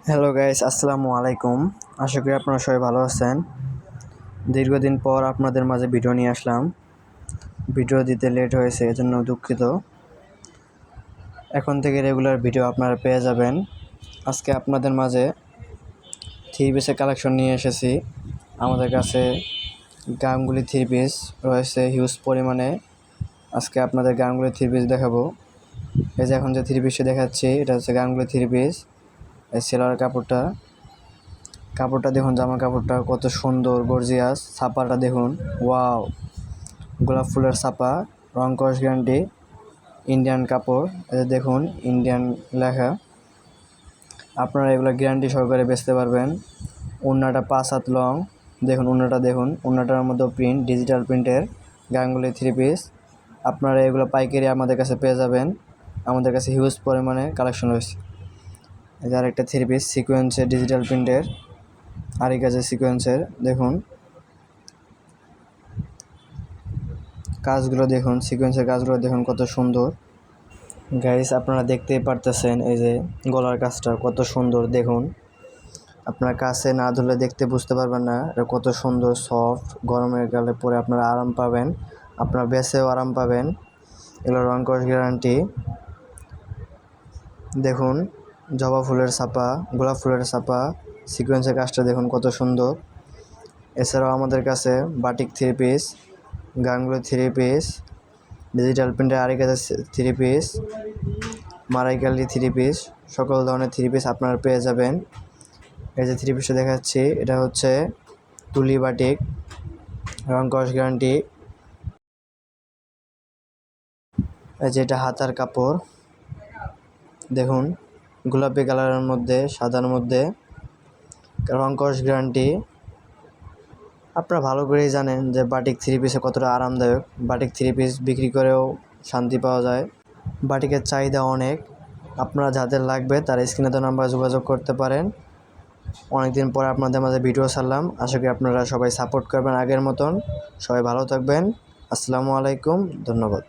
Hello guys, আসসালামু আলাইকুম। আশা করি আপনারা সবাই ভালো আছেন। দীর্ঘদিন পর আপনাদের মাঝে ভিডিও নিয়ে আসলাম। ভিডিও দিতে লেট হয়েছে, এজন্য দুঃখিত। এখন থেকে রেগুলার ভিডিও আপনারা পেয়ে যাবেন। আজকে আপনাদের মাঝে থ্রি পিসের কালেকশন নিয়ে এসেছি। আমাদের কাছে গাঙ্গুলি থ্রি পিস রয়েছে হিউজ পরিমাণে। আজকে আপনাদের গাঙ্গুলি থ্রি পিস দেখাবো। এই যে এখন যে থ্রি পিসটা দেখাচ্ছি, এটা হচ্ছে গাঙ্গুলি থ্রি পিস। এই সেলোয়ার কাপড়টা দেখুন, জামা কাপড়টা কত সুন্দর গর্জিয়াস। ছাপাটা দেখুন, ওয়াও, গোলাপ ফুলের ছাপা, রং কস গ্যারান্টি, ইন্ডিয়ান কাপড়। এই দেখুন, ইন্ডিয়ান লেখা। আপনারা এগুলো গ্যারান্টি সহকারে বেচতে পারবেন। ওড়নাটা 5 হাত লং। দেখুন ওড়নাটা, দেখুন ওড়নাটার মধ্যে প্রিন্ট, ডিজিটাল প্রিন্টের গাঙ্গুলি থ্রি পিস। আপনারা এগুলো পাইকারি আমাদের কাছে পেয়ে যাবেন। আমাদের কাছে হিউজ পরিমাণে কালেকশন রয়েছে। এই যে আরেকটা থ্রি পিস সিকোয়েন্সের, ডিজিটাল প্রিন্টের, আরি কাজের সিকোয়েন্সের। দেখুন কাজগুলো, দেখুন সিকোয়েন্সের কাজগুলো দেখুন কত সুন্দর। গাইস, আপনারা দেখতেই পারতেছেন এই যে গলার কাজটা কত সুন্দর। দেখুন, আপনার কাছে না ধরলে দেখতে বুঝতে পারবেন না এটা কত সুন্দর, সফট। গরমের কালে পরে আপনারা আরাম পাবেন, আপনার বেসেও আরাম পাবেন। এগুলো রং কস গ্যারান্টি। দেখুন জবা ফুলের ছাপা, গোলাপ ফুলের ছাপা, সিকোয়েন্সের কাজটা দেখুন কত সুন্দর। এছাড়াও আমাদের কাছে batik three piece, Ganguly three piece, digital প্রিন্টের আরি কাজের থ্রি পিস, মারাইকালি থ্রি পিস, সকল ধরনের থ্রি পিস আপনারা পেয়ে যাবেন। এই যে থ্রি পিসটা দেখাচ্ছি, এটা হচ্ছে তুলি বাটিক, রং কস গ্যারান্টি। এই যে এটা হাতার কাপড়, দেখুন গোলাপি কালারের মধ্যে, সাদার মধ্যে, রং কস গ্যারান্টি। আপনারা ভালো করেই জানেন যে বাটিক থ্রি পিসে কতটা আরামদায়ক। বাটিক থ্রি পিস বিক্রি করেও শান্তি পাওয়া যায়। বাটিকের চাহিদা অনেক। আপনারা যাদের লাগবে তারা স্ক্রিনে দেওয়া নাম্বারে যোগাযোগ করতে পারেন। অনেকদিন পরে আপনাদের মাঝে ভিডিও ছাড়লাম। আশা করি আপনারা সবাই সাপোর্ট করবেন আগের মতন। সবাই ভালো থাকবেন। আসসালামু আলাইকুম, ধন্যবাদ।